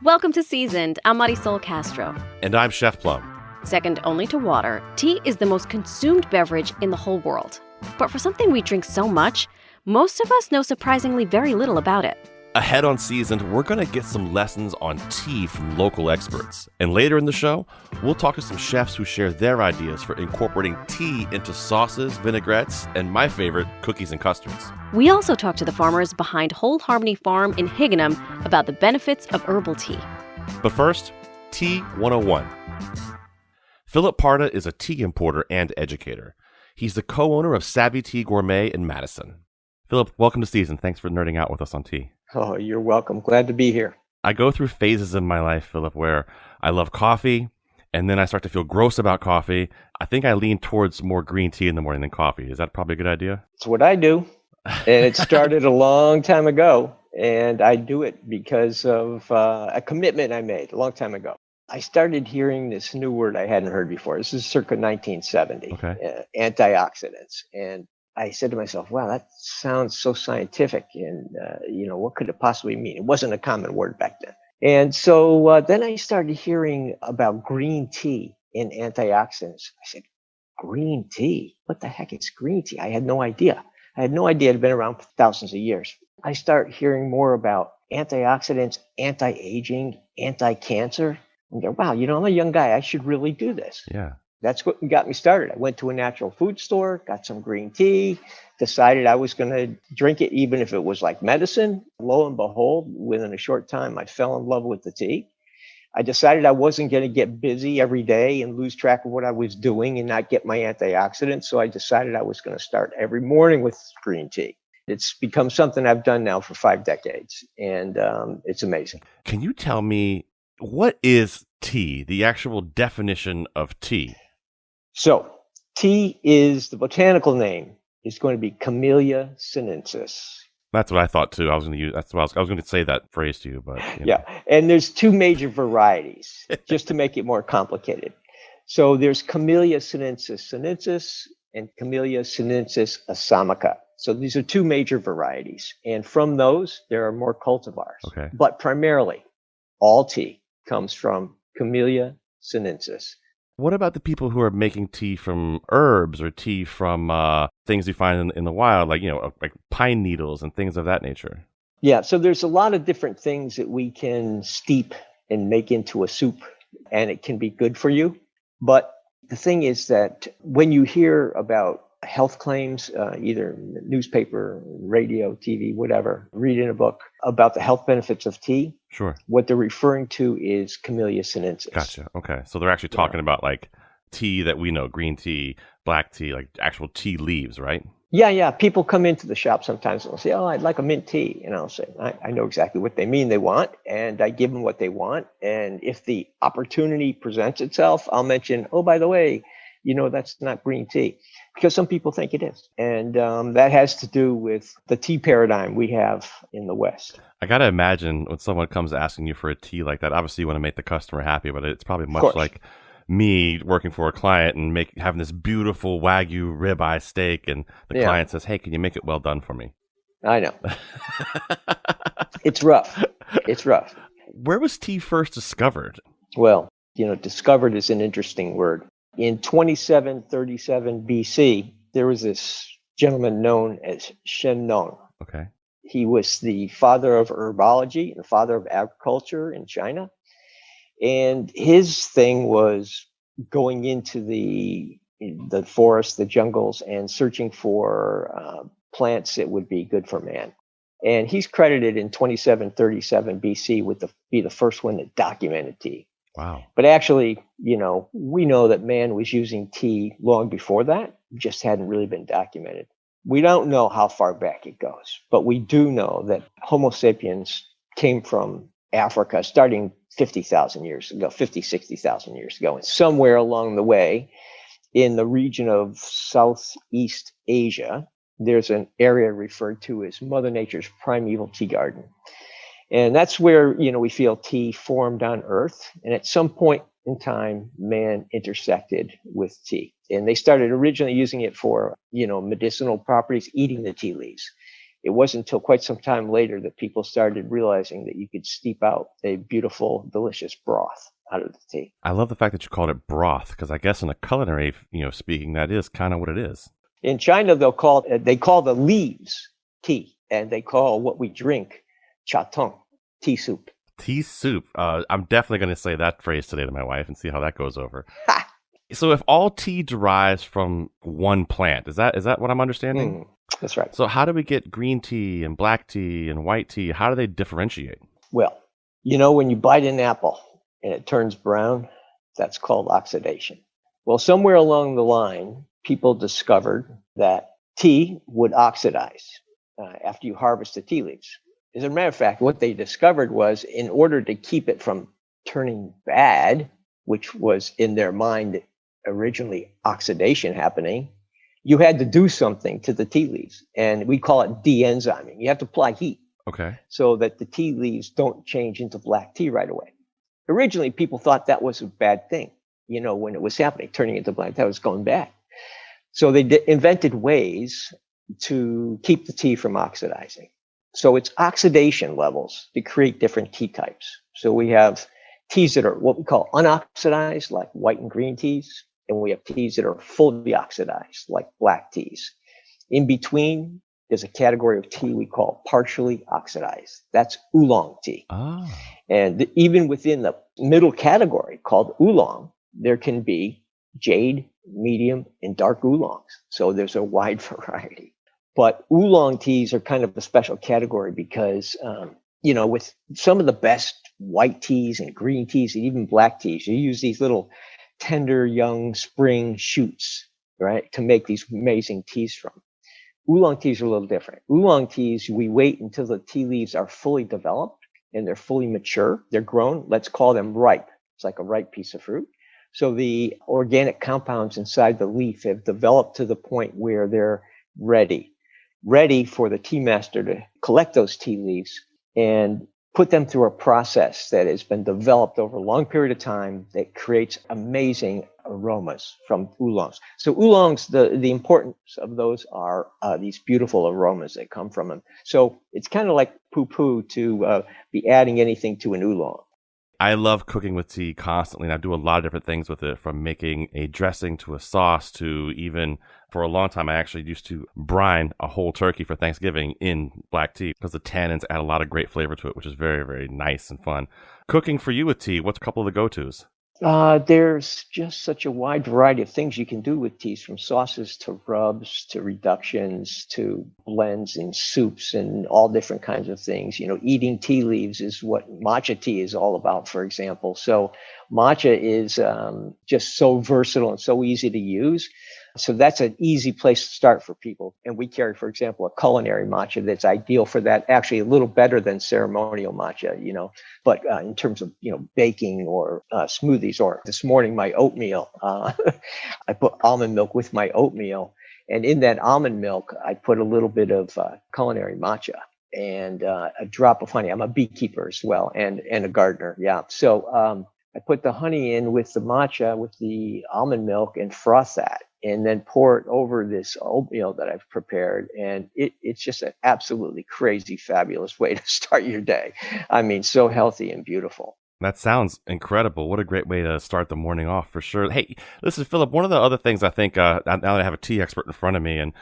Welcome to Seasoned. I'm Marisol Castro. And I'm Chef Plum. Second only to water, tea is the most consumed beverage in the whole world. But for something we drink so much, most of us know surprisingly very little about it. Ahead on Seasoned, we're going to get some lessons on tea from local experts. And later in the show, we'll talk to some chefs who share their ideas for incorporating tea into sauces, vinaigrettes, and my favorite, cookies and custards. We also talk to the farmers behind Whole Harmony Farm in Higganum about the benefits of herbal tea. But first, Tea 101. Philip Parda is a tea importer and educator. He's the co-owner of Savvy Tea Gourmet in Madison. Philip, welcome to Seasoned. Thanks for nerding out with us on tea. Oh, you're welcome. Glad to be here. I go through phases in my life, Philip, where I love coffee, and then I start to feel gross about coffee. I think I lean towards more green tea in the morning than coffee. Is that probably a good idea? It's what I do. And it started a long time ago. And I do it because of a commitment I made a long time ago. I started hearing this new word I hadn't heard before. This is circa 1970, antioxidants. And I said to myself, wow, that sounds so scientific. And, what could it possibly mean? It wasn't a common word back then. And so then I started hearing about green tea and antioxidants. I said, green tea? What the heck is green tea? I had no idea. It had been around for thousands of years. I start hearing more about antioxidants, anti-aging, anti-cancer. And go, wow, I'm a young guy. I should really do this. Yeah. That's what got me started. I went to a natural food store, got some green tea, decided I was going to drink it even if it was like medicine. Lo and behold, within a short time, I fell in love with the tea. I decided I wasn't going to get busy every day and lose track of what I was doing and not get my antioxidants. So I decided I was going to start every morning with green tea. It's become something I've done now for 5 decades, and it's amazing. Can you tell me, what is tea, the actual definition of tea? So tea is, the botanical name is going to be Camellia sinensis. That's what I thought too. I was going to say that phrase to you, but yeah. And there's 2 major varieties, just to make it more complicated. So there's Camellia sinensis and Camellia sinensis assamica. So these are 2 major varieties, and from those there are more cultivars. Okay. But primarily, all tea comes from Camellia sinensis. What about the people who are making tea from herbs or tea from things you find in the wild, like pine needles and things of that nature? Yeah, so there's a lot of different things that we can steep and make into a soup, and it can be good for you. But the thing is that when you hear about health claims, either newspaper, radio, TV, whatever, read in a book about the health benefits of tea. Sure. What they're referring to is Camellia sinensis. Gotcha. Okay. So they're actually talking about like tea that we know, green tea, black tea, like actual tea leaves, right? Yeah. People come into the shop sometimes and they'll say, oh, I'd like a mint tea. And I'll say, I know exactly what they mean they want. And I give them what they want. And if the opportunity presents itself, I'll mention, oh, by the way, that's not green tea, because some people think it is. And that has to do with the tea paradigm we have in the West. I got to imagine when someone comes asking you for a tea like that, obviously you want to make the customer happy, but it's probably much like me working for a client and having this beautiful Wagyu ribeye steak, and the client says, hey, can you make it well done for me? I know. It's rough. Where was tea first discovered? Well, discovered is an interesting word. In 2737 BC, there was this gentleman known as Shen Nong. Okay. He was the father of herbology and the father of agriculture in China. And his thing was going into the forest, the jungles, and searching for plants that would be good for man. And he's credited in 2737 BC with be the first one that documented tea. Wow. But actually, we know that man was using tea long before that, just hadn't really been documented. We don't know how far back it goes, but we do know that Homo sapiens came from Africa starting 60,000 years ago. And somewhere along the way, in the region of Southeast Asia, there's an area referred to as Mother Nature's primeval tea garden. And that's where, we feel tea formed on Earth. And at some point in time, man intersected with tea. And they started originally using it for, medicinal properties, eating the tea leaves. It wasn't until quite some time later that people started realizing that you could steep out a beautiful, delicious broth out of the tea. I love the fact that you called it broth, because I guess in a culinary, speaking, that is kind of what it is. In China, they call the leaves tea, and they call what we drink cha tong, tea soup. Tea soup. I'm definitely going to say that phrase today to my wife and see how that goes over. Ha! So if all tea derives from one plant, is that what I'm understanding? That's right. So how do we get green tea and black tea and white tea? How do they differentiate? Well, when you bite an apple and it turns brown, that's called oxidation. Well, somewhere along the line, people discovered that tea would oxidize after you harvest the tea leaves. As a matter of fact, what they discovered was in order to keep it from turning bad, which was in their mind originally oxidation happening, you had to do something to the tea leaves. And we call it de-enzyming. You have to apply heat. Okay. So that the tea leaves don't change into black tea right away. Originally, people thought that was a bad thing. When it was happening, turning into black, that was going bad. So they invented ways to keep the tea from oxidizing. So it's oxidation levels to create different tea types. So we have teas that are what we call unoxidized, like white and green teas. And we have teas that are fully oxidized, like black teas. In between, there's a category of tea we call partially oxidized. That's oolong tea. Ah. And even within the middle category called oolong, there can be jade, medium, and dark oolongs. So there's a wide variety. But oolong teas are kind of a special category because, with some of the best white teas and green teas and even black teas, you use these little tender young spring shoots, right, to make these amazing teas from. Oolong teas are a little different. Oolong teas, we wait until the tea leaves are fully developed and they're fully mature. They're grown. Let's call them ripe. It's like a ripe piece of fruit. So the organic compounds inside the leaf have developed to the point where they're ready for the tea master to collect those tea leaves and put them through a process that has been developed over a long period of time that creates amazing aromas from oolongs. So oolongs, the importance of those are these beautiful aromas that come from them. So it's kind of like poo-poo to be adding anything to an oolong. I love cooking with tea constantly, and I do a lot of different things with it, from making a dressing to a sauce to even, for a long time, I actually used to brine a whole turkey for Thanksgiving in black tea because the tannins add a lot of great flavor to it, which is very, very nice and fun. Cooking for you with tea, what's a couple of the go-tos? There's just such a wide variety of things you can do with teas, from sauces to rubs to reductions to blends and soups and all different kinds of things. Eating tea leaves is what matcha tea is all about, for example. So matcha is just so versatile and so easy to use. So that's an easy place to start for people. And we carry, for example, a culinary matcha that's ideal for that, actually a little better than ceremonial matcha, but in terms of, baking or smoothies, or this morning, my oatmeal, I put almond milk with my oatmeal. And in that almond milk, I put a little bit of culinary matcha and a drop of honey. I'm a beekeeper as well, and a gardener. Yeah. So I put the honey in with the matcha, with the almond milk, and froth that, and then pour it over this oatmeal that I've prepared. And it's just an absolutely crazy, fabulous way to start your day. I mean, so healthy and beautiful. That sounds incredible. What a great way to start the morning off, for sure. Hey, listen, Philip, one of the other things I think, now that I have a tea expert in front of me and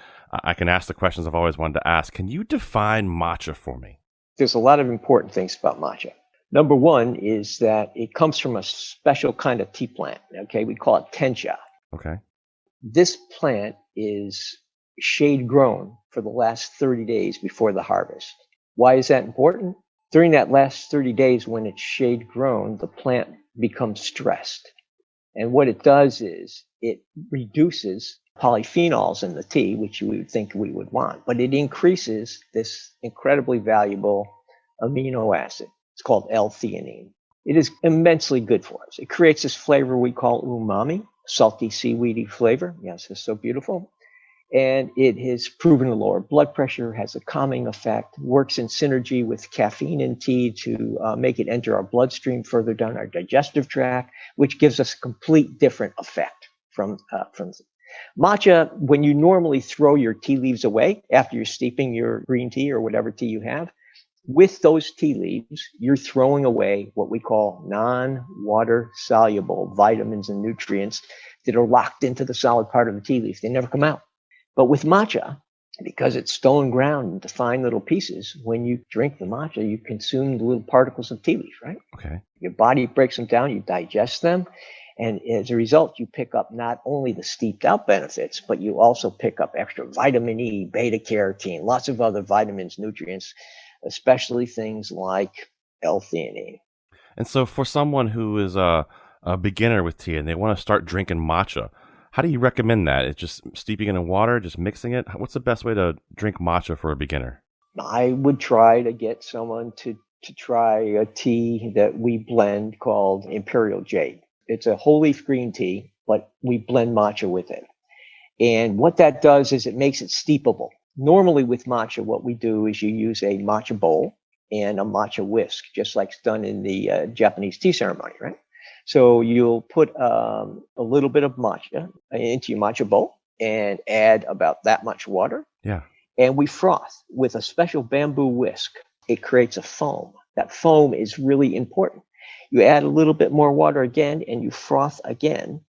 I can ask the questions I've always wanted to ask, can you define matcha for me? There's a lot of important things about matcha. Number one is that it comes from a special kind of tea plant. Okay, we call it tencha. Okay. This plant is shade grown for the last 30 days before the harvest. Why is that important? During that last 30 days when it's shade grown, the plant becomes stressed. And what it does is it reduces polyphenols in the tea, which you would think we would want, but it increases this incredibly valuable amino acid. It's called L-theanine. It is immensely good for us. It creates this flavor we call umami, salty, seaweedy flavor. Yes, it's so beautiful. And it has proven to lower blood pressure, has a calming effect, works in synergy with caffeine in tea to make it enter our bloodstream further down our digestive tract, which gives us a complete different effect from. Matcha, when you normally throw your tea leaves away after you're steeping your green tea or whatever tea you have, with those tea leaves, you're throwing away what we call non-water soluble vitamins and nutrients that are locked into the solid part of the tea leaf. They never come out. But with matcha, because it's stone ground into fine little pieces, when you drink the matcha, you consume the little particles of tea leaf, right? Okay. Your body breaks them down, you digest them. And as a result, you pick up not only the steeped out benefits, but you also pick up extra vitamin E, beta carotene, lots of other vitamins, nutrients, especially things like L-theanine. And so for someone who is a beginner with tea and they want to start drinking matcha, how do you recommend that? It's just steeping it in water, just mixing it? What's the best way to drink matcha for a beginner? I would try to get someone to try a tea that we blend called Imperial Jade. It's a whole leaf green tea, but we blend matcha with it. And what that does is it makes it steepable. Normally with matcha, what we do is you use a matcha bowl and a matcha whisk, just like it's done in the Japanese tea ceremony, right? So you'll put a little bit of matcha into your matcha bowl and add about that much water. Yeah. And we froth with a special bamboo whisk. It creates a foam. That foam is really important. You add a little bit more water again, and you froth again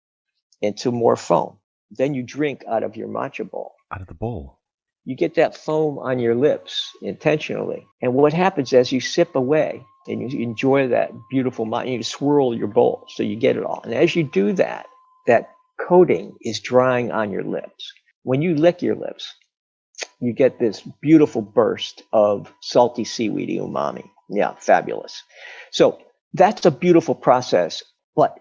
into more foam. Then you drink out of your matcha bowl. Out of the bowl. You get that foam on your lips intentionally. And what happens as you sip away and you enjoy that beautiful matcha, you swirl your bowl so you get it all. And as you do that, that coating is drying on your lips. When you lick your lips, you get this beautiful burst of salty seaweedy umami. Yeah, fabulous. So that's a beautiful process, but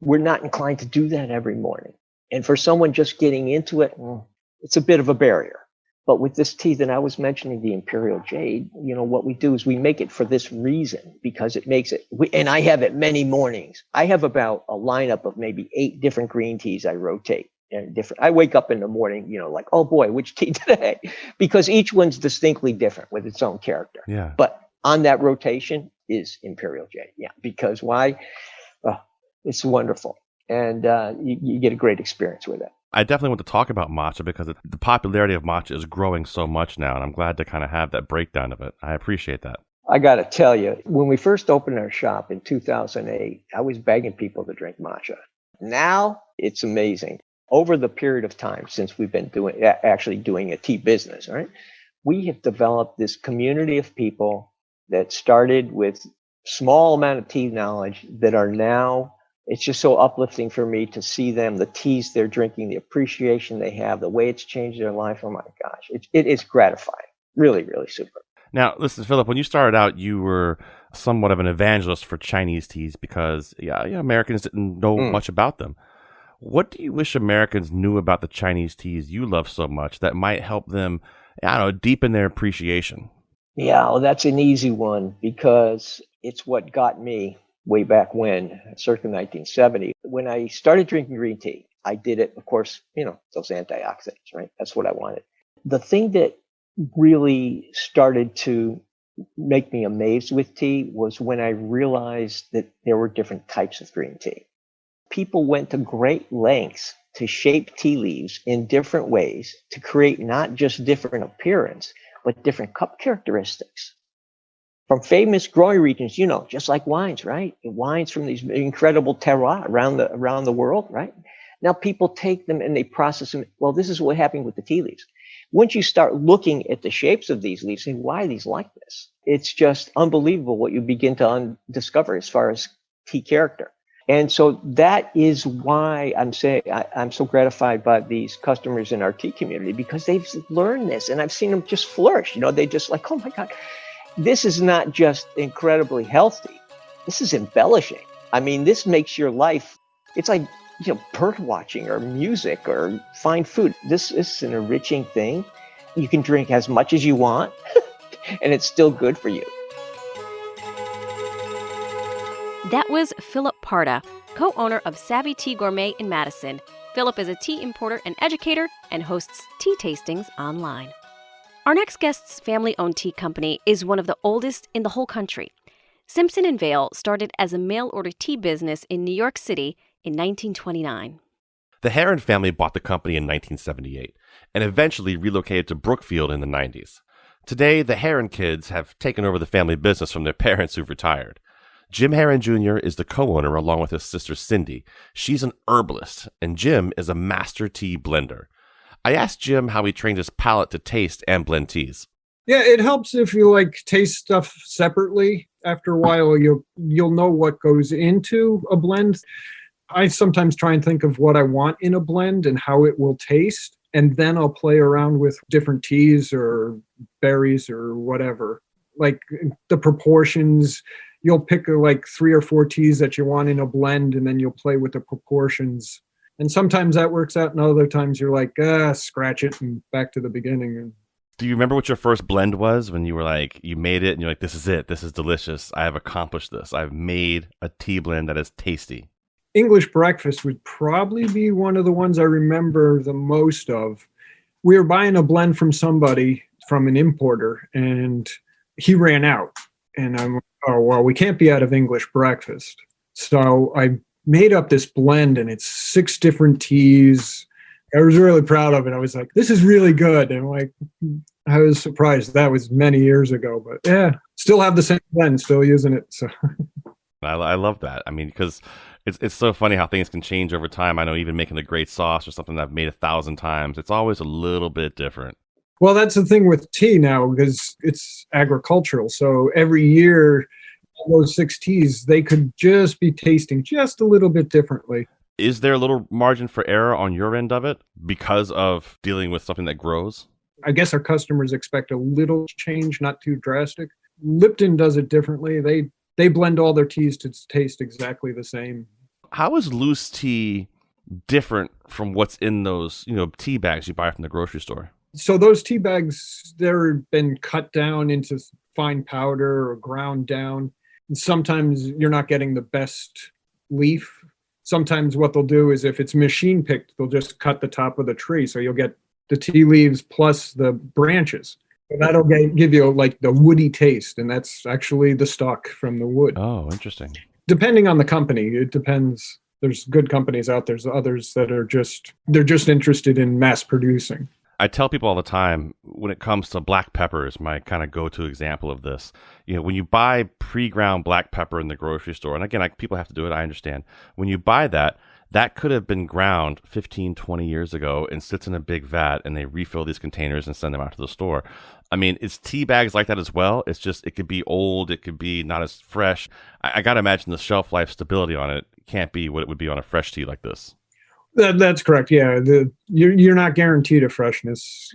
we're not inclined to do that every morning. And for someone just getting into it, it's a bit of a barrier. But with this tea that I was mentioning, the Imperial Jade, what we do is we make it for this reason, because it makes it, and I have it many mornings. I have about a lineup of maybe 8 different green teas I rotate. And different. I wake up in the morning, like, oh boy, which tea today? Because each one's distinctly different with its own character. Yeah. But on that rotation is Imperial Jade. Yeah. Because why? It's wonderful. And you get a great experience with it. I definitely want to talk about matcha because the popularity of matcha is growing so much now. And I'm glad to kind of have that breakdown of it. I appreciate that. I got to tell you, when we first opened our shop in 2008, I was begging people to drink matcha. Now it's amazing. Over the period of time since we've been doing a tea business, right? We have developed this community of people that started with small amount of tea knowledge that are now, it's just so uplifting for me to see them, the teas they're drinking, the appreciation they have, the way it's changed their life. Oh my gosh, it is gratifying. Really, really super. Now, listen, Philip, when you started out, you were somewhat of an evangelist for Chinese teas because Americans didn't know much about them. What do you wish Americans knew about the Chinese teas you love so much that might help them, deepen their appreciation? Yeah, well, that's an easy one because it's what got me way back when, circa 1970. When I started drinking green tea, I did it, of course, those antioxidants, right? That's what I wanted. The thing that really started to make me amazed with tea was when I realized that there were different types of green tea. People went to great lengths to shape tea leaves in different ways to create not just different appearance, but different cup characteristics. From famous growing regions, just like wines, right? Wines from these incredible terroir around the world, right? Now people take them and they process them. Well, this is what happened with the tea leaves. Once you start looking at the shapes of these leaves, saying, why are these like this? It's just unbelievable what you begin to discover as far as tea character. And so that is why I'm so gratified by these customers in our tea community, because they've learned this and I've seen them just flourish. They just like, oh my God, this is not just incredibly healthy. This is embellishing. I mean, this makes your life, it's like, bird watching or music or fine food. This is an enriching thing. You can drink as much as you want and it's still good for you. That was Philip Parda, co-owner of Savvy Tea Gourmet in Madison. Philip is a tea importer and educator and hosts tea tastings online. Our next guest's family-owned tea company is one of the oldest in the whole country. Simpson & Vail started as a mail-order tea business in New York City in 1929. The Heron family bought the company in 1978 and eventually relocated to Brookfield in the 90s. Today, the Heron kids have taken over the family business from their parents who've retired. Jim Heron Jr. is the co-owner along with his sister Cindy. She's an herbalist, and Jim is a master tea blender. I asked Jim how he trained his palate to taste and blend teas. Yeah, it helps if you taste stuff separately. After a while, you'll know what goes into a blend. I sometimes try and think of what I want in a blend and how it will taste, and then I'll play around with different teas or berries or whatever. Like the proportions, you'll pick 3 or 4 teas that you want in a blend, and then you'll play with the proportions. And sometimes that works out, and other times you're scratch it and back to the beginning. Do you remember what your first blend was when you were you made it and you're this is it, this is delicious, I have accomplished this, I've made a tea blend that is tasty? English breakfast would probably be one of the ones I remember the most of. We were buying a blend from an importer, and he ran out. And I'm, oh, well, we can't be out of English breakfast. So I made up this blend, and it's 6 different teas. I was really proud of it. I was like, this is really good. And I was surprised. That was many years ago, but yeah, still have the same blend, still using it. So I love that. I mean, because it's so funny how things can change over time. I know even making a great sauce or something that I've made 1,000 times, it's always a little bit different. Well, that's the thing with tea now, because it's agricultural. So every year, those 6 teas, they could just be tasting just a little bit differently. Is there a little margin for error on your end of it because of dealing with something that grows? I guess our customers expect a little change, not too drastic. Lipton does it differently. They blend all their teas to taste exactly the same. How is loose tea different from what's in those, tea bags you buy from the grocery store? So those tea bags, they've been cut down into fine powder or ground down. And sometimes you're not getting the best leaf. Sometimes what they'll do is if it's machine picked, they'll just cut the top of the tree. So you'll get the tea leaves plus the branches. So that'll give you the woody taste. And that's actually the stalk from the wood. Oh, interesting. Depending on the company, it depends. There's good companies out there. There's others that are they're just interested in mass producing. I tell people all the time, when it comes to black pepper is my kind of go-to example of this. When you buy pre-ground black pepper in the grocery store, and again, people have to do it, I understand. When you buy that could have been ground 15, 20 years ago and sits in a big vat, and they refill these containers and send them out to the store. I mean, it's tea bags like that as well. It's just, it could be old, it could be not as fresh. I got to imagine the shelf life stability on it can't be what it would be on a fresh tea like this. That's correct. Yeah, you're not guaranteed a freshness.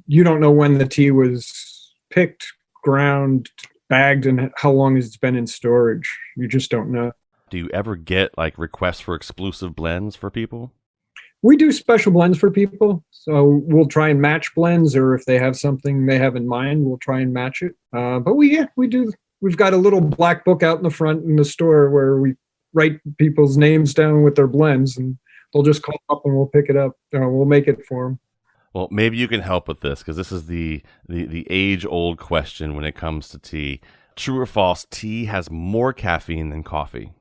You don't know when the tea was picked, ground, bagged, and how long it's been in storage. You just don't know. Do you ever get requests for exclusive blends for people? We do special blends for people. So we'll try and match blends, or if they have something they have in mind, we'll try and match it. But we do. We've got a little black book out in the front in the store where we write people's names down with their blends, and they'll just call up and we'll pick it up. We'll make it for them. Well, maybe you can help with this, because this is the age-old question when it comes to tea. True or false, tea has more caffeine than coffee?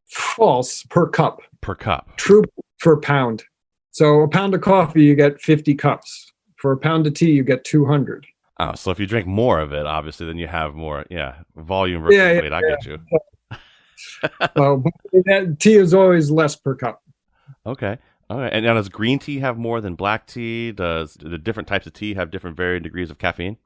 False, per cup. Per cup. True, for pound. So a pound of coffee, you get 50 cups. For a pound of tea, you get 200. Oh, so if you drink more of it, obviously, then you have more, volume versus weight. I get you. Well, that tea is always less per cup. Okay. All right. And now, does green tea have more than black tea? Do the different types of tea have different varying degrees of caffeine?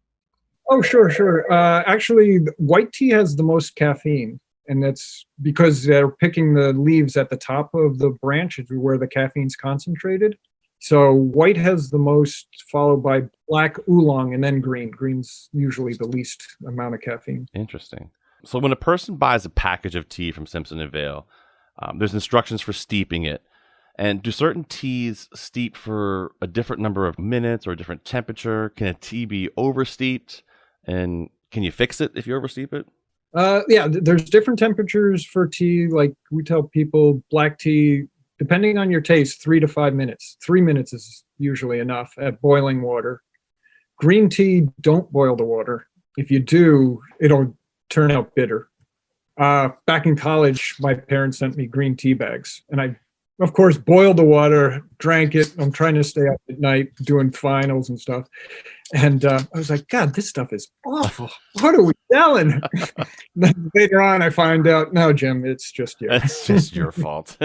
Oh, sure. Actually, white tea has the most caffeine, and that's because they're picking the leaves at the top of the branch where the caffeine's concentrated. So white has the most, followed by black, oolong, and then green. Green's usually the least amount of caffeine. Interesting. So when a person buys a package of tea from Simpson & Vail, there's instructions for steeping it. And do certain teas steep for a different number of minutes or a different temperature? Can a tea be oversteeped? And can you fix it if you oversteep it? Yeah, there's different temperatures for tea. Like we tell people, black tea, depending on your taste, 3 to 5 minutes. 3 minutes is usually enough at boiling water. Green tea, don't boil the water. If you do, it'll turn out bitter. Back in college, my parents sent me green tea bags, and I of course, boiled the water, drank it. I'm trying to stay up at night doing finals and stuff. And I was like, God, this stuff is awful. What are we selling? Then later on, I find out, no, Jim, it's just you. That's just your fault.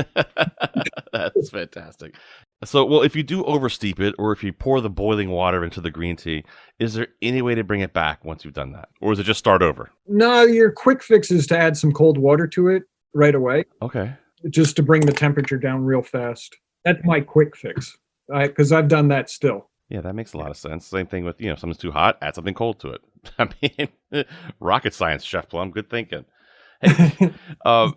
That's fantastic. So, well, if you do oversteep it, or if you pour the boiling water into the green tea, is there any way to bring it back once you've done that? Or is it just start over? No, your quick fix is to add some cold water to it right away. Okay. Just to bring the temperature down real fast. That's my quick fix, because I've done that still. Yeah, that makes a lot of sense. Same thing with, if something's too hot, add something cold to it. I mean, rocket science, Chef Plum. Good thinking. Hey,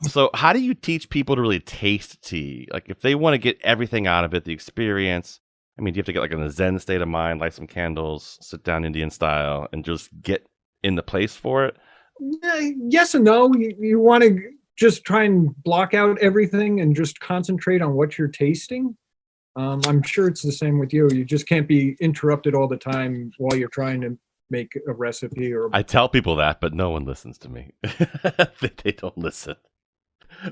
so how do you teach people to really taste tea? Like, if they want to get everything out of it, the experience, I mean, do you have to get like in a Zen state of mind, light some candles, sit down Indian style, and just get in the place for it? Yes and no. You want to just try and block out everything and just concentrate on what you're tasting. I'm sure it's the same with you. You just can't be interrupted all the time while you're trying to make a recipe. I tell people that, but no one listens to me. They don't listen.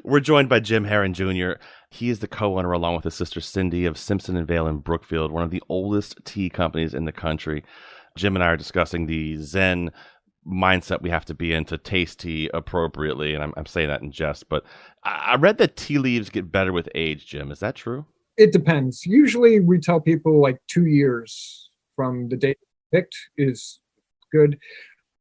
We're joined by Jim Herron Jr. He is the co-owner, along with his sister Cindy, of Simpson & Vale in Brookfield, one of the oldest tea companies in the country. Jim and I are discussing the Zen mindset we have to be in to taste tea appropriately, and I'm saying that in jest, but I read that tea leaves get better with age, Jim. Is that true? It depends. Usually we tell people like 2 years from the date picked is good.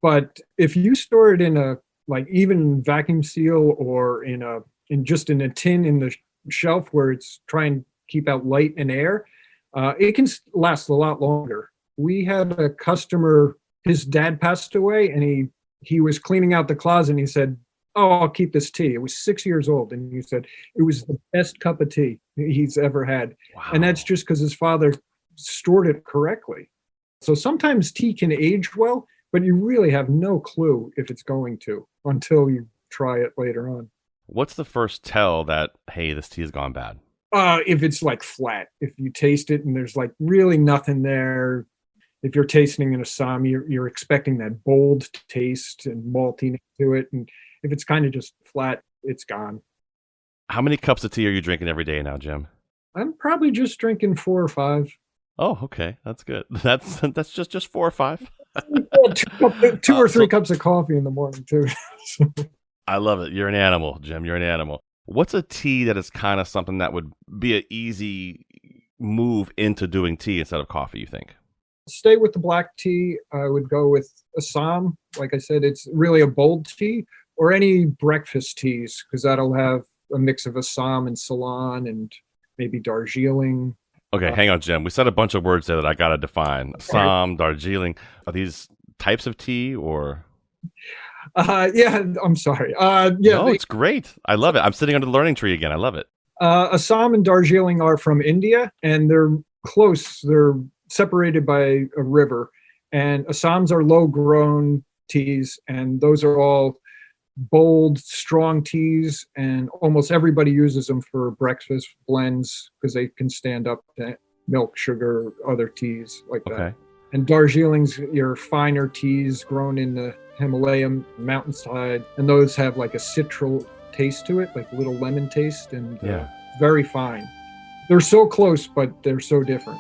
But if you store it in a, like, even vacuum seal, or in a tin in the shelf where it's trying to keep out light and air, it can last a lot longer. We had a customer, his dad passed away, and he was cleaning out the closet, and he said, "Oh, I'll keep this tea." It was 6 years old, and he said it was the best cup of tea he's ever had. Wow. And that's just because his father stored it correctly. So sometimes tea can age well, but you really have no clue if it's going to until you try it later on. What's the first tell that, hey, this tea has gone bad? If it's like flat, if you taste it and there's like really nothing there. If you're tasting an Assam, you're expecting that bold taste and maltiness to it. And if it's kind of just flat, it's gone. How many cups of tea are you drinking every day now, Jim? I'm probably just drinking 4 or 5. Oh, okay. That's good. That's just 4 or 5. two or 3 cups of coffee in the morning, too. I love it. You're an animal, Jim. You're an animal. What's a tea that is kind of something that would be an easy move into doing tea instead of coffee, you think? Stay with the black tea. I would go with Assam. Like I said, it's really a bold tea, or any breakfast teas, because that'll have a mix of Assam and Ceylon and maybe Darjeeling. Okay, hang on, Jim. We said a bunch of words there that I got to define. Assam, Darjeeling. Are these types of tea, or? Yeah, I'm sorry. Yeah, no, it's great. I love it. I'm sitting under the learning tree again. I love it. Assam and Darjeeling are from India, and they're close. They're separated by a river, and Assams are low-grown teas, and those are all bold, strong teas, and almost everybody uses them for breakfast blends because they can stand up to milk, sugar, other teas like that. And Darjeeling's your finer teas grown in the Himalayan mountainside, and those have like a citral taste to it, like a little lemon taste, and very fine. They're so close, but they're so different.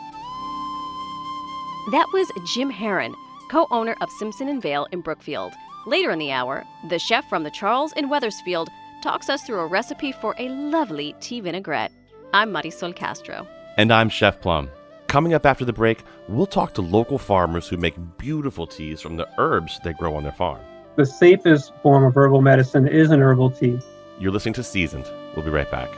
That was Jim Herron, co-owner of Simpson & Vale in Brookfield. Later in the hour, the chef from the Charles in Wethersfield talks us through a recipe for a lovely tea vinaigrette. I'm Marisol Castro. And I'm Chef Plum. Coming up after the break, we'll talk to local farmers who make beautiful teas from the herbs they grow on their farm. The safest form of herbal medicine is an herbal tea. You're listening to Seasoned. We'll be right back.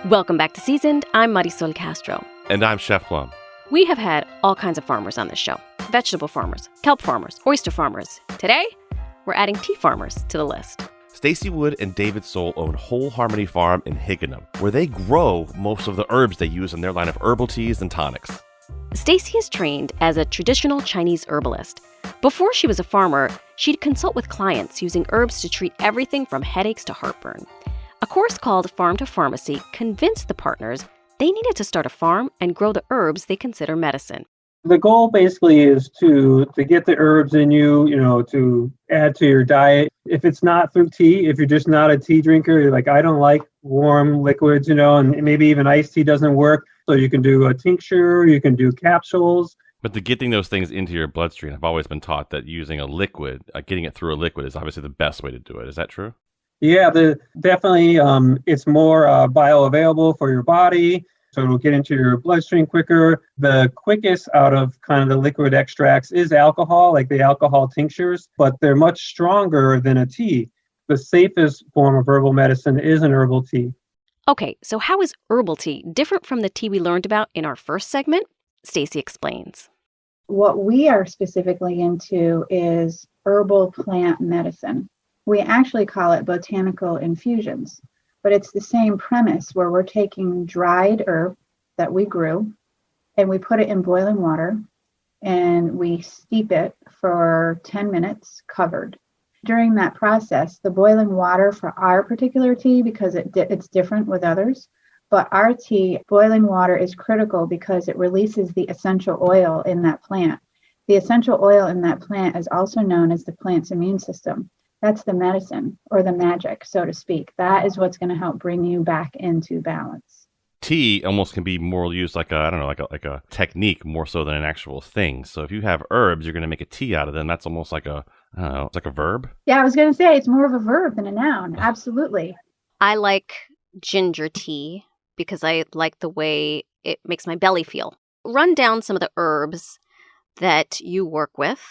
Welcome back to Seasoned. I'm Marisol Castro. And I'm Chef Plum. We have had all kinds of farmers on this show. Vegetable farmers, kelp farmers, oyster farmers. Today, we're adding tea farmers to the list. Stacy Wood and David Soul own Whole Harmony Farm in Higganum, where they grow most of the herbs they use in their line of herbal teas and tonics. Stacy is trained as a traditional Chinese herbalist. Before she was a farmer, she'd consult with clients using herbs to treat everything from headaches to heartburn. A course called Farm to Pharmacy convinced the partners they needed to start a farm and grow the herbs they consider medicine. The goal basically is to get the herbs in you, to add to your diet. If it's not through tea, if you're just not a tea drinker, you're like, I don't like warm liquids, and maybe even iced tea doesn't work. So you can do a tincture, you can do capsules. But to getting those things into your bloodstream, I've always been taught that using a liquid, getting it through a liquid is obviously the best way to do it. Is that true? Yeah, definitely. It's more bioavailable for your body. So it'll get into your bloodstream quicker. The quickest out of kind of the liquid extracts is alcohol, like the alcohol tinctures, but they're much stronger than a tea. The safest form of herbal medicine is an herbal tea. Okay, so how is herbal tea different from the tea we learned about in our first segment? Stacy explains. What we are specifically into is herbal plant medicine. We actually call it botanical infusions. But it's the same premise where we're taking dried herb that we grew and we put it in boiling water and we steep it for 10 minutes covered. During that process, the boiling water for our particular tea, because it's different with others, but our tea, boiling water is critical because it releases the essential oil in that plant. The essential oil in that plant is also known as the plant's immune system. That's the medicine or the magic, so to speak. That is what's going to help bring you back into balance. Tea almost can be more used like a technique more so than an actual thing. So if you have herbs, you're going to make a tea out of them. That's almost like it's like a verb. Yeah, I was going to say it's more of a verb than a noun. Absolutely. I like ginger tea because I like the way it makes my belly feel. Run down some of the herbs that you work with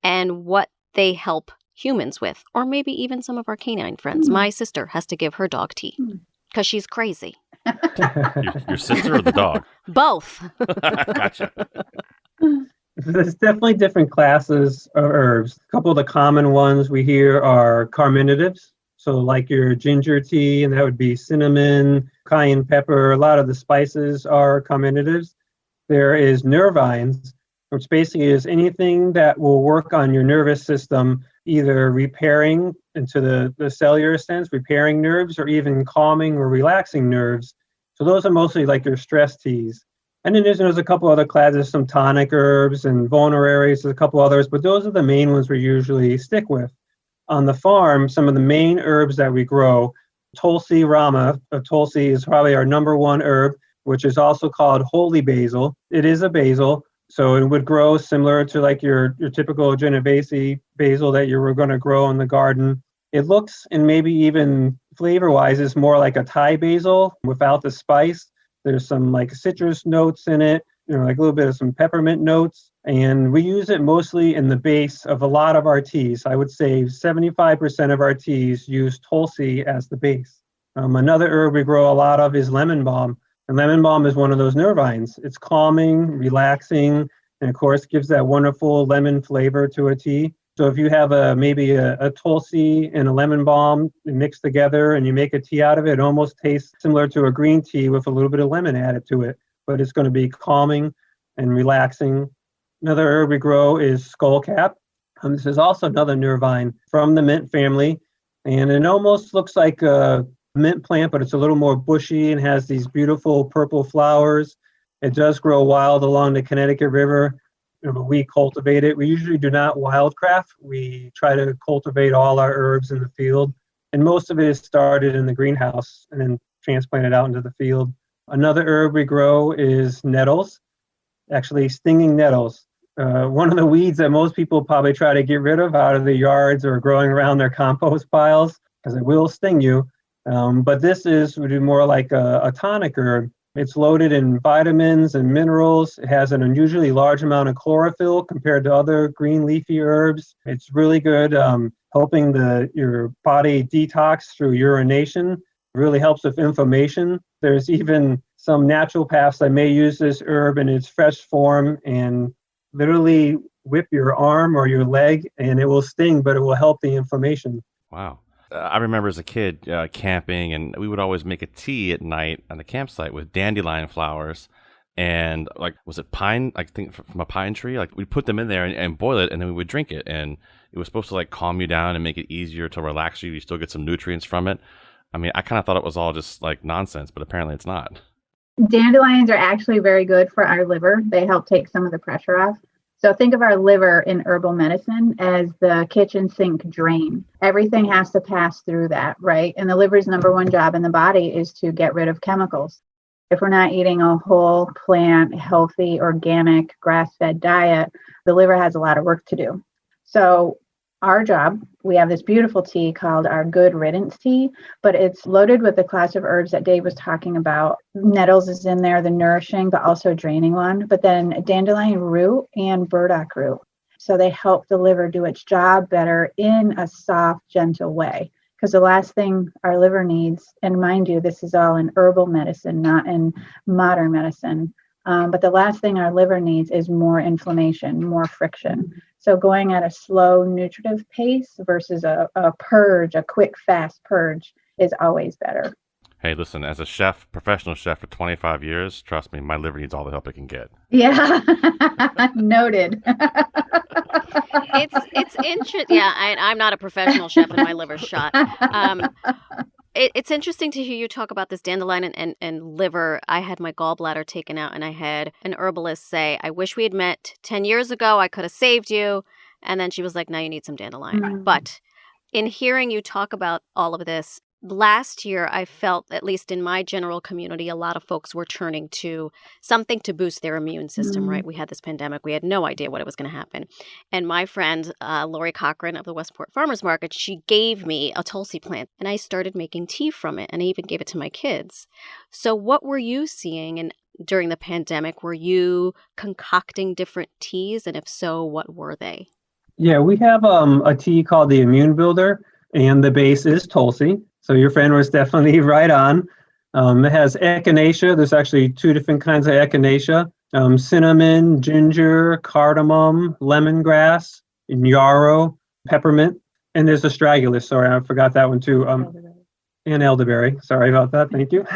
and what they help humans with, or maybe even some of our canine friends. My sister has to give her dog tea because she's crazy. Your sister or the dog? Both. Gotcha. There's definitely different classes of herbs. A couple of the common ones we hear are carminatives. So like your ginger tea, and that would be cinnamon, cayenne pepper. A lot of the spices are carminatives. There is nervines, which basically is anything that will work on your nervous system, either repairing into the cellular sense, repairing nerves, or even calming or relaxing nerves. So those are mostly like your stress teas. And then there's a couple other classes, some tonic herbs and vulneraries, there's a couple others, but those are the main ones we usually stick with. On the farm, some of the main herbs that we grow, Tulsi Rama, Tulsi is probably our number one herb, which is also called holy basil. It is a basil. So it would grow similar to like your typical Genovese basil that you were going to grow in the garden. It looks, and maybe even flavor-wise, is more like a Thai basil without the spice. There's some like citrus notes in it, like a little bit of some peppermint notes. And we use it mostly in the base of a lot of our teas. I would say 75% of our teas use Tulsi as the base. Another herb we grow a lot of is lemon balm. And lemon balm is one of those nervines. It's calming, relaxing, and of course gives that wonderful lemon flavor to a tea. So if you have maybe a Tulsi and a lemon balm mixed together and you make a tea out of it, it almost tastes similar to a green tea with a little bit of lemon added to it. But it's going to be calming and relaxing. Another herb we grow is skullcap. This is also another nervine from the mint family. And it almost looks like a mint plant, but it's a little more bushy and has these beautiful purple flowers. It does grow wild along the Connecticut River. We cultivate it. We usually do not wildcraft. We try to cultivate all our herbs in the field. And most of it is started in the greenhouse and then transplanted out into the field. Another herb we grow is nettles, actually stinging nettles. One of the weeds that most people probably try to get rid of out of their yards or growing around their compost piles, because it will sting you. But this would be more like a tonic herb. It's loaded in vitamins and minerals. It has an unusually large amount of chlorophyll compared to other green leafy herbs. It's really good helping your body detox through urination. It really helps with inflammation. There's even some naturopaths that may use this herb in its fresh form and literally whip your arm or your leg, and it will sting, but it will help the inflammation. Wow. I remember as a kid camping, and we would always make a tea at night on the campsite with dandelion flowers. And like, was it pine? I think from a pine tree. Like, we'd put them in there and boil it, and then we would drink it. And it was supposed to like calm you down and make it easier to relax you. You still get some nutrients from it. I mean, I kind of thought it was all just like nonsense, but apparently it's not. Dandelions are actually very good for our liver. They help take some of the pressure off. So think of our liver in herbal medicine as the kitchen sink drain. Everything has to pass through that, right? And the liver's number one job in the body is to get rid of chemicals. If we're not eating a whole plant, healthy, organic, grass-fed diet, the liver has a lot of work to do. So our job, we have this beautiful tea called our Good Riddance tea, but it's loaded with the class of herbs that Dave was talking about. Nettles is in there, the nourishing, but also draining one, but then dandelion root and burdock root. So they help the liver do its job better in a soft, gentle way. Because the last thing our liver needs, and mind you, this is all in herbal medicine, not in modern medicine, but the last thing our liver needs is more inflammation, more friction. So going at a slow, nutritive pace versus a purge, a quick, fast purge is always better. Hey, listen, as a chef, professional chef for 25 years, trust me, my liver needs all the help it can get. Yeah, noted. It's interesting. Yeah, I'm not a professional chef and my liver's shot. It's interesting to hear you talk about this dandelion and liver. I had my gallbladder taken out and I had an herbalist say, I wish we had met 10 years ago. I could have saved you. And then she was like, now you need some dandelion. Mm-hmm. But in hearing you talk about all of this, last year, I felt, at least in my general community, a lot of folks were turning to something to boost their immune system, right? We had this pandemic. We had no idea what it was going to happen. And my friend, Lori Cochran of the Westport Farmers Market, she gave me a Tulsi plant and I started making tea from it. And I even gave it to my kids. So what were you seeing during the pandemic? Were you concocting different teas? And if so, what were they? Yeah, we have a tea called the Immune Builder, and the base is Tulsi. So your friend was definitely right on. It has echinacea. There's actually two different kinds of echinacea. Cinnamon, ginger, cardamom, lemongrass, yarrow, peppermint. And there's astragalus. Sorry, I forgot that one too. And elderberry. Sorry about that. Thank you.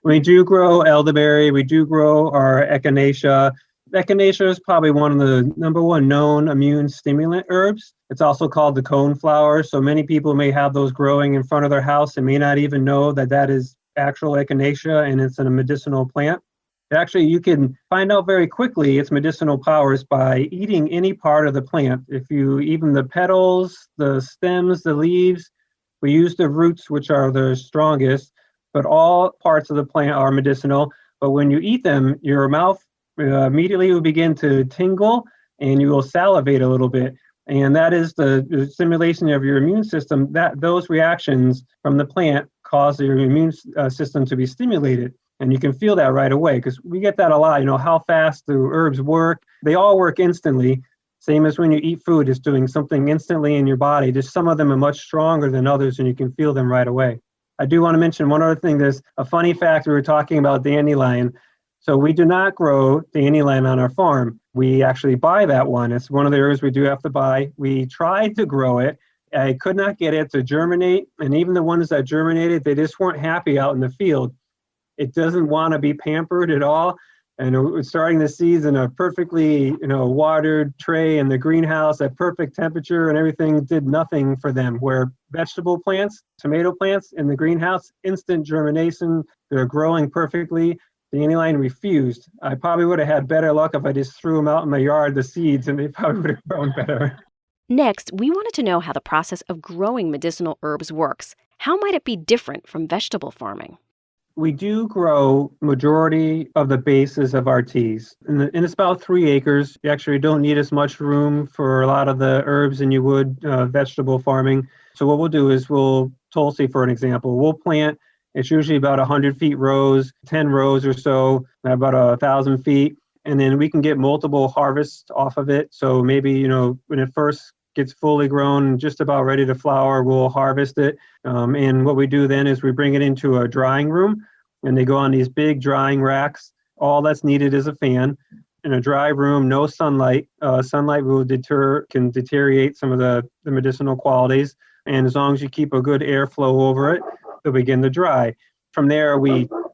We do grow elderberry. We do grow our echinacea. Echinacea is probably one of the number one known immune stimulant herbs. It's also called the coneflower. So many people may have those growing in front of their house and may not even know that that is actual echinacea and it's a medicinal plant. Actually, you can find out very quickly its medicinal powers by eating any part of the plant. Even the petals, the stems, the leaves, we use the roots, which are the strongest, but all parts of the plant are medicinal. But when you eat them, your mouth immediately will begin to tingle and you will salivate a little bit. And that is the stimulation of your immune system. Those reactions from the plant cause your immune system to be stimulated. And you can feel that right away because we get that a lot. How fast do herbs work? They all work instantly. Same as when you eat food, it's doing something instantly in your body. Just some of them are much stronger than others and you can feel them right away. I do want to mention one other thing. There's a funny fact. We were talking about dandelion. So we do not grow dandelion on our farm. We actually buy that one. It's one of the herbs we do have to buy. We tried to grow it. I could not get it to germinate. And even the ones that germinated, they just weren't happy out in the field. It doesn't want to be pampered at all. And we're starting the seeds in a perfectly, watered tray in the greenhouse at perfect temperature and everything did nothing for them. Where vegetable plants, tomato plants in the greenhouse, instant germination, they're growing perfectly. The dandelion refused. I probably would have had better luck if I just threw them out in my yard, the seeds, and they probably would have grown better. Next, we wanted to know how the process of growing medicinal herbs works. How might it be different from vegetable farming? We do grow majority of the bases of our teas. And it's about 3 acres. You actually don't need as much room for a lot of the herbs than you would vegetable farming. So what we'll do is Tulsi, for an example, we'll plant. It's usually about 100 feet rows, 10 rows or so, about 1,000 feet. And then we can get multiple harvests off of it. So maybe, when it first gets fully grown, just about ready to flower, we'll harvest it. And what we do then is we bring it into a drying room and they go on these big drying racks. All that's needed is a fan. In a dry room, no sunlight. Sunlight can deteriorate some of the medicinal qualities. And as long as you keep a good airflow over it, it'll begin to dry. From there,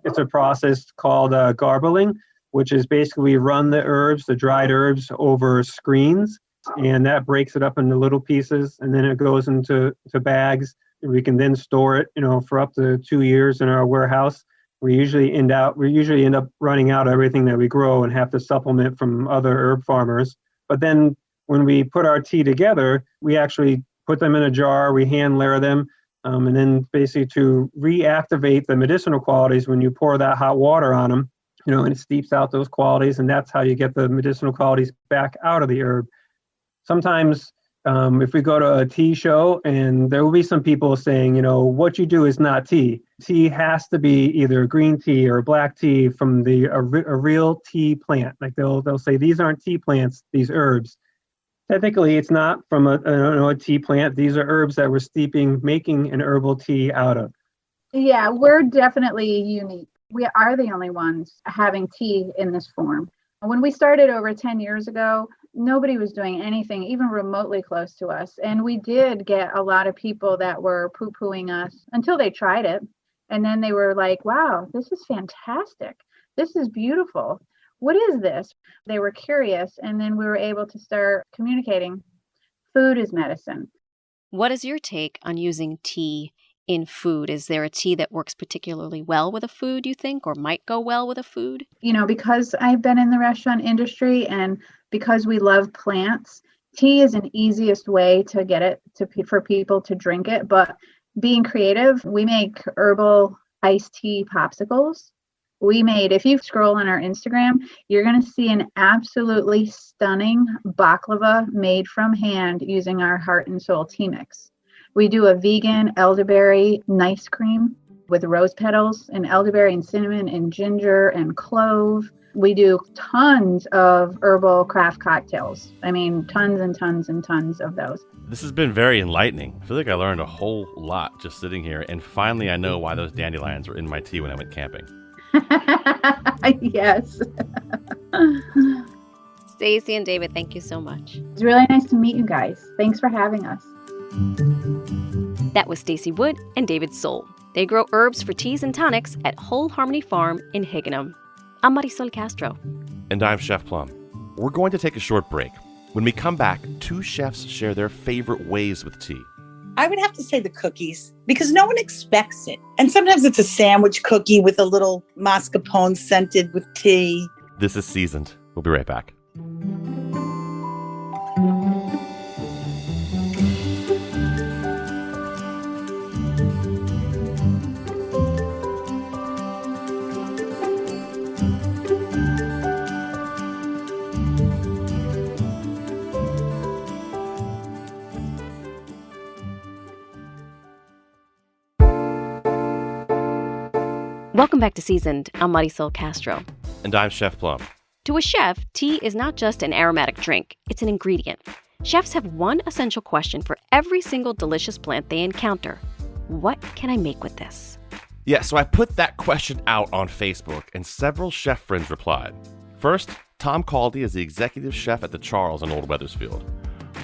it's a process called garbling, which is basically we run the dried herbs over screens, and that breaks it up into little pieces, and then it goes into bags. We can then store it, for up to 2 years in our warehouse. We usually end up running out of everything that we grow and have to supplement from other herb farmers. But then when we put our tea together, we actually put them in a jar, we hand layer them, and then basically to reactivate the medicinal qualities, when you pour that hot water on them, and it steeps out those qualities, and that's how you get the medicinal qualities back out of the herb. Sometimes if we go to a tea show, and there will be some people saying, what you do is not tea. Tea has to be either green tea or black tea from a real tea plant. Like they'll say, these aren't tea plants, these herbs. Technically, it's not from a tea plant. These are herbs that we're making an herbal tea out of. Yeah, we're definitely unique. We are the only ones having tea in this form. When we started over 10 years ago, nobody was doing anything even remotely close to us. And we did get a lot of people that were poo-pooing us until they tried it. And then they were like, wow, this is fantastic. This is beautiful. What is this? They were curious. And then we were able to start communicating. Food is medicine. What is your take on using tea in food? Is there a tea that works particularly well with a food, you think, or might go well with a food? Because I've been in the restaurant industry and because we love plants, tea is an easiest way to get it for people to drink it. But being creative, we make herbal iced tea popsicles. If you scroll on our Instagram, you're going to see an absolutely stunning baklava made from hand using our Heart and Soul tea mix. We do a vegan elderberry nice cream with rose petals and elderberry and cinnamon and ginger and clove. We do tons of herbal craft cocktails. Tons and tons and tons of those. This has been very enlightening. I feel like I learned a whole lot just sitting here, and finally I know why those dandelions were in my tea when I went camping. Yes. Stacy and David, thank you so much. It's really nice to meet you guys. Thanks for having us. That was Stacy Wood and David Soul. They grow herbs for teas and tonics at Whole Harmony Farm in Higganum. I'm Marisol Castro. And I'm Chef Plum. We're going to take a short break. When we come back, two chefs share their favorite ways with tea. I would have to say the cookies, because no one expects it. And sometimes it's a sandwich cookie with a little mascarpone scented with tea. This is Seasoned. We'll be right back. Welcome back to Seasoned. I'm Marisol Castro. And I'm Chef Plum. To a chef, tea is not just an aromatic drink, it's an ingredient. Chefs have one essential question for every single delicious plant they encounter. What can I make with this? Yeah, so I put that question out on Facebook, and several chef friends replied. First, Tom Caldy is the executive chef at the Charles in Old Weathersfield.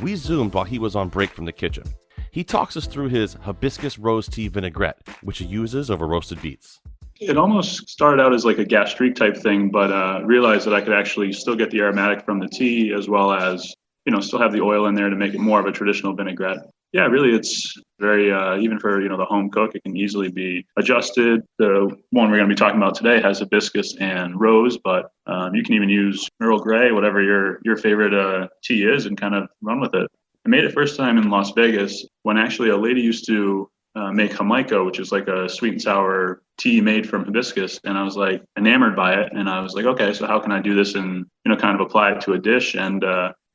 We Zoomed while he was on break from the kitchen. He talks us through his hibiscus rose tea vinaigrette, which he uses over roasted beets. It almost started out as like a gastrique type thing, but realized that I could actually still get the aromatic from the tea as well as, still have the oil in there to make it more of a traditional vinaigrette. Yeah, really, it's very, even for, the home cook, it can easily be adjusted. The one we're going to be talking about today has hibiscus and rose, but you can even use Earl Grey, whatever your favorite tea is, and kind of run with it. I made it first time in Las Vegas when actually a lady used to make Jamaica, which is like a sweet and sour tea made from hibiscus. And I was like enamored by it. And I was like, okay, so how can I do this and, kind of apply it to a dish? And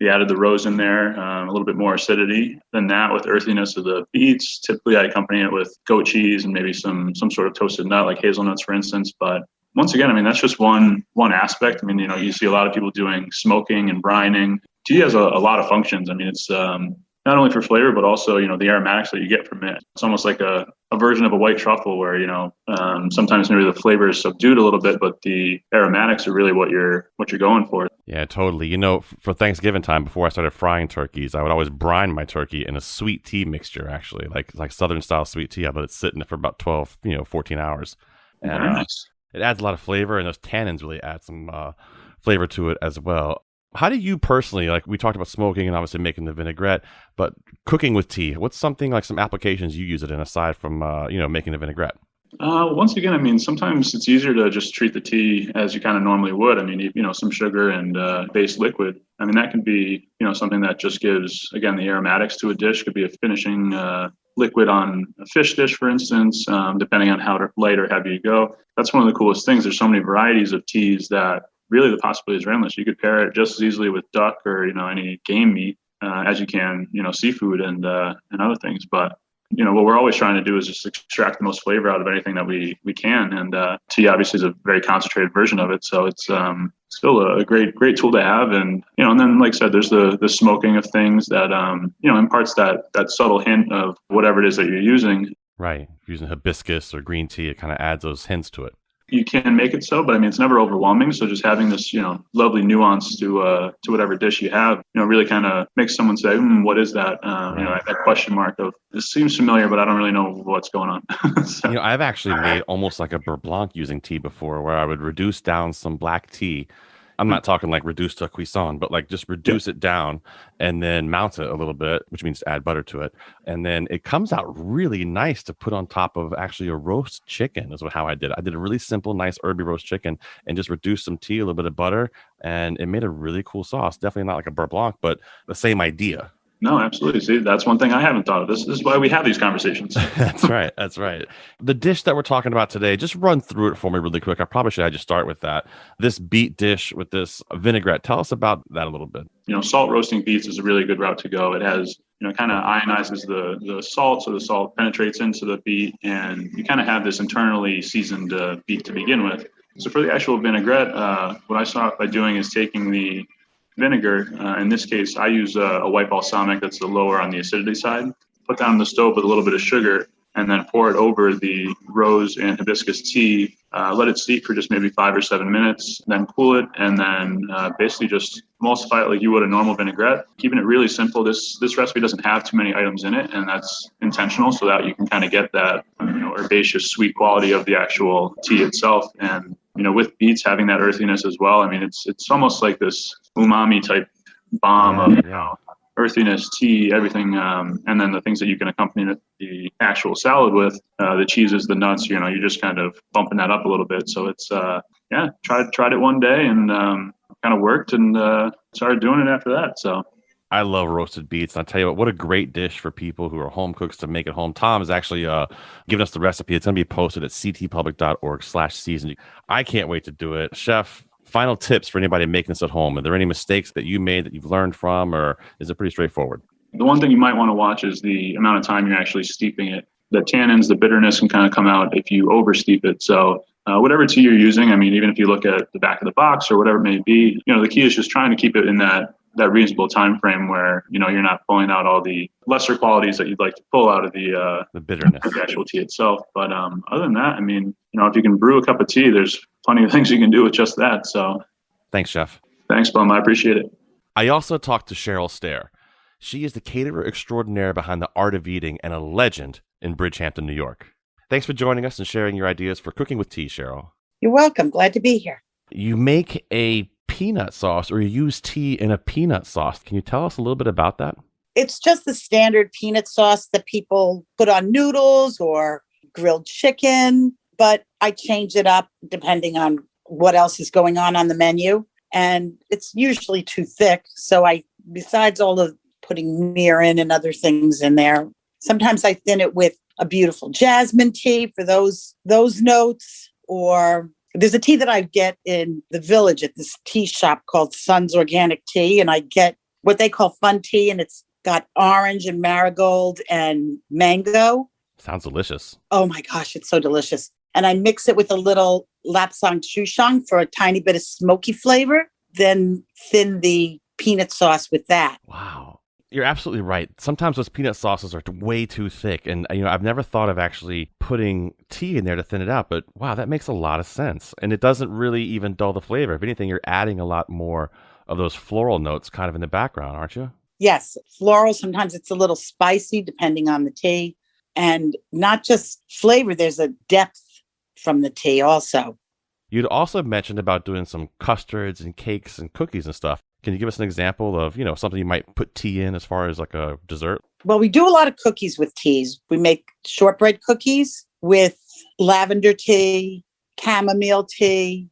we added the rose in there, a little bit more acidity than that with earthiness of the beets. Typically I accompany it with goat cheese and maybe some sort of toasted nut like hazelnuts, for instance. But once again, that's just one aspect. You see a lot of people doing smoking and brining. Tea has a lot of functions. It's not only for flavor, but also, the aromatics that you get from it. It's almost like a a version of a white truffle where, sometimes maybe the flavor is subdued a little bit, but the aromatics are really what you're going for. Yeah, totally. For Thanksgiving time, before I started frying turkeys, I would always brine my turkey in a sweet tea mixture, actually, like Southern style sweet tea. I let it sit in it for about 12, 14 hours. And nice. It adds a lot of flavor, and those tannins really add some flavor to it as well. How do you personally, like we talked about smoking and obviously making the vinaigrette, but cooking with tea, what's something like some applications you use it in aside from, making the vinaigrette? Once again, I mean, sometimes it's easier to just treat the tea as you kind of normally would. I mean, some sugar and base liquid. I mean, that can be, something that just gives, again, the aromatics to a dish. Could be a finishing liquid on a fish dish, for instance, depending on how light or heavy you go. That's one of the coolest things. There's so many varieties of teas that really the possibilities are endless. You could pair it just as easily with duck or, any game meat as you can, seafood and other things. But, what we're always trying to do is just extract the most flavor out of anything that we can. And tea obviously is a very concentrated version of it. So it's still a great tool to have. And, and then, like I said, there's the smoking of things that, imparts that subtle hint of whatever it is that you're using. Right. Using hibiscus or green tea, it kind of adds those hints to it. You can make it so, but I mean, it's never overwhelming. So just having this, lovely nuance to whatever dish you have, really kind of makes someone say, what is that? That question mark of, this seems familiar, but I don't really know what's going on. So. I've actually made almost like a beurre blanc using tea before, where I would reduce down some black tea. I'm not talking like reduce to a cuisson, but like just reduce it down and then mount it a little bit, which means add butter to it. And then it comes out really nice to put on top of actually a roast chicken is how I did it. I did a really simple, nice herby roast chicken and just reduced some tea, a little bit of butter, and it made a really cool sauce. Definitely not like a beurre blanc, but the same idea. No, absolutely. See, that's one thing I haven't thought of. This is why we have these conversations. That's right. That's right. The dish that we're talking about today, just run through it for me really quick. I probably should just start with that. This beet dish with this vinaigrette. Tell us about that a little bit. Salt roasting beets is a really good route to go. It has, kind of ionizes the salt, so the salt penetrates into the beet, and you kind of have this internally seasoned beet to begin with. So for the actual vinaigrette, what I start by doing is taking the vinegar. In this case, I use a white balsamic that's the lower on the acidity side. Put that on the stove with a little bit of sugar, and then pour it over the rose and hibiscus tea. Let it steep for just maybe 5 or 7 minutes, then cool it, and then basically just emulsify it like you would a normal vinaigrette. Keeping it really simple. This recipe doesn't have too many items in it, and that's intentional so that you can kind of get that herbaceous sweet quality of the actual tea itself. And with beets having that earthiness as well, I mean, it's almost like this umami type bomb of earthiness, tea, everything, and then the things that you can accompany the actual salad with, the cheeses, the nuts. You're just kind of bumping that up a little bit. So it's tried it one day and kind of worked, and started doing it after that. So. I love roasted beets. And I'll tell you what a great dish for people who are home cooks to make at home. Tom is actually giving us the recipe. It's going to be posted at ctpublic.org/season. I can't wait to do it. Chef, final tips for anybody making this at home. Are there any mistakes that you made that you've learned from, or is it pretty straightforward? The one thing you might want to watch is the amount of time you're actually steeping it. The tannins, the bitterness can kind of come out if you oversteep it. So whatever tea you're using, I mean, even if you look at the back of the box or whatever it may be, the key is just trying to keep it in that reasonable time frame where you're not pulling out all the lesser qualities that you'd like to pull out of the bitterness of the actual tea itself. But other than that, I mean, if you can brew a cup of tea, there's plenty of things you can do with just that. So thanks, Chef. Thanks, Bum. I appreciate it. I also talked to Cheryl Stair. She is the caterer extraordinaire behind the Art of Eating and a legend in Bridgehampton, New York. Thanks for joining us and sharing your ideas for cooking with tea, Cheryl. You're welcome. Glad to be here. You make a peanut sauce, or you use tea in a peanut sauce. Can you tell us a little bit about that? It's just the standard peanut sauce that people put on noodles or grilled chicken, but I change it up depending on what else is going on the menu. And it's usually too thick. So besides all of putting mirin and other things in there, sometimes I thin it with a beautiful jasmine tea for those notes. Or there's a tea that I get in the village at this tea shop called Sun's Organic Tea. And I get what they call fun tea. And it's got orange and marigold and mango. Sounds delicious. Oh my gosh, it's so delicious. And I mix it with a little lapsang souchong for a tiny bit of smoky flavor, then thin the peanut sauce with that. Wow. You're absolutely right. Sometimes those peanut sauces are way too thick. And, I've never thought of actually putting tea in there to thin it out. But wow, that makes a lot of sense. And it doesn't really even dull the flavor. If anything, you're adding a lot more of those floral notes kind of in the background, aren't you? Yes. Floral, sometimes it's a little spicy depending on the tea. And not just flavor, there's a depth from the tea also. You'd also mentioned about doing some custards and cakes and cookies and stuff. Can you give us an example of, something you might put tea in as far as like a dessert? Well, we do a lot of cookies with teas. We make shortbread cookies with lavender tea, chamomile tea,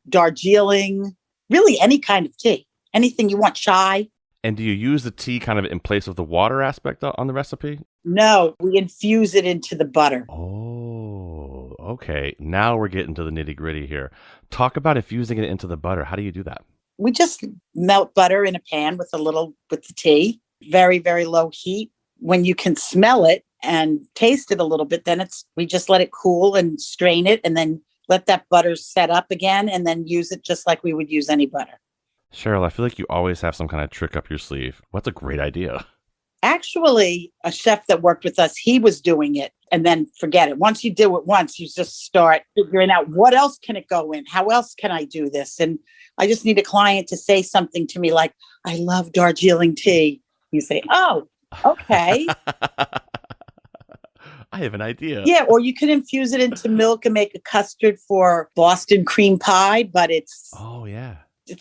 Darjeeling, really any kind of tea, anything you want, chai. And do you use the tea kind of in place of the water aspect on the recipe? No, we infuse it into the butter. Oh, okay. Now we're getting to the nitty gritty here. Talk about infusing it into the butter. How do you do that? We just melt butter in a pan with the tea, very, very low heat. When you can smell it and taste it a little bit, then we just let it cool and strain it and then let that butter set up again and then use it just like we would use any butter. Cheryl, I feel like you always have some kind of trick up your sleeve. What's a great idea? Actually, a chef that worked with us, he was doing it and then forget it. Once you do it once, you just start figuring out what else can it go in? How else can I do this? And I just need a client to say something to me like, I love Darjeeling tea. You say, oh, okay. I have an idea. Yeah, or you can infuse it into milk and make a custard for Boston cream pie, but it's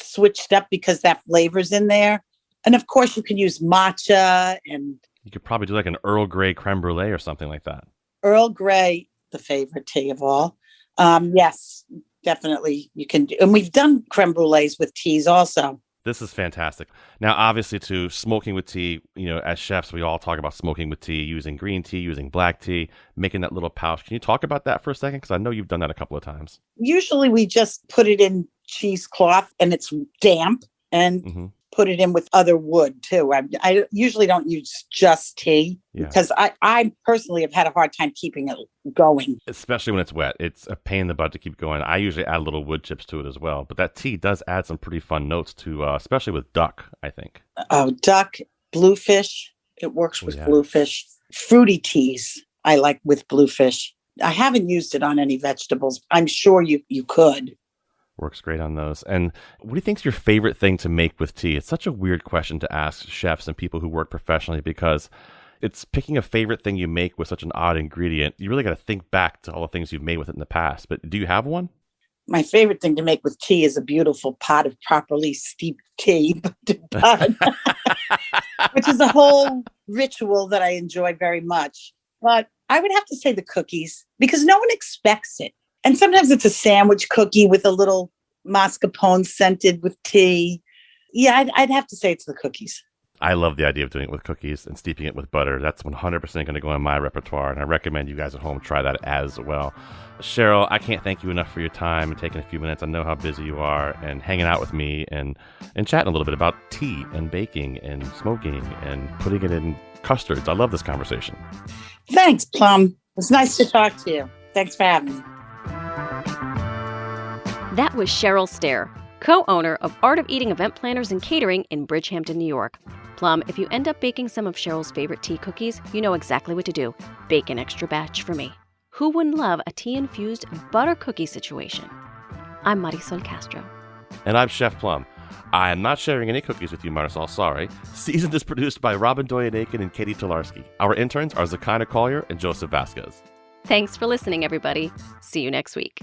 switched up because that flavor's in there. And of course, you can use matcha and you could probably do like an Earl Grey creme brulee or something like that. Earl Grey, the favorite tea of all. Yes, definitely you can do. And we've done creme brulees with teas also. This is fantastic. Now, obviously, to smoking with tea, as chefs, we all talk about smoking with tea, using green tea, using black tea, making that little pouch. Can you talk about that for a second? Because I know you've done that a couple of times. Usually we just put it in cheesecloth and it's damp and put it in with other wood too. I usually don't use just tea because I personally have had a hard time keeping it going. Especially when it's wet. It's a pain in the butt to keep going. I usually add little wood chips to it as well. But that tea does add some pretty fun notes to, especially with duck, I think. Oh, duck, bluefish. It works with bluefish. Fruity teas I like with bluefish. I haven't used it on any vegetables. I'm sure you could. Works great on those. And what do you think is your favorite thing to make with tea? It's such a weird question to ask chefs and people who work professionally because it's picking a favorite thing you make with such an odd ingredient. You really got to think back to all the things you've made with it in the past. But do you have one? My favorite thing to make with tea is a beautiful pot of properly steeped tea, which is a whole ritual that I enjoy very much. But I would have to say the cookies because no one expects it. And sometimes it's a sandwich cookie with a little mascarpone scented with tea. Yeah, I'd have to say it's the cookies. I love the idea of doing it with cookies and steeping it with butter. That's 100% going to go in my repertoire, and I recommend you guys at home try that as well. Cheryl, I can't thank you enough for your time and taking a few minutes. I know how busy you are and hanging out with me and chatting a little bit about tea and baking and smoking and putting it in custards. I love this conversation. Thanks, Plum. It's nice to talk to you. Thanks for having me. That was Cheryl Stair, co-owner of Art of Eating Event Planners and Catering in Bridgehampton, New York. Plum, if you end up baking some of Cheryl's favorite tea cookies, you know exactly what to do. Bake an extra batch for me. Who wouldn't love a tea-infused butter cookie situation? I'm Marisol Castro. And I'm Chef Plum. I am not sharing any cookies with you, Marisol, sorry. Seasoned is produced by Robyn Doyon-Aitken and Catie Talarski. Our interns are Zshekinah Collier and Joseph Vazquez. Thanks for listening, everybody. See you next week.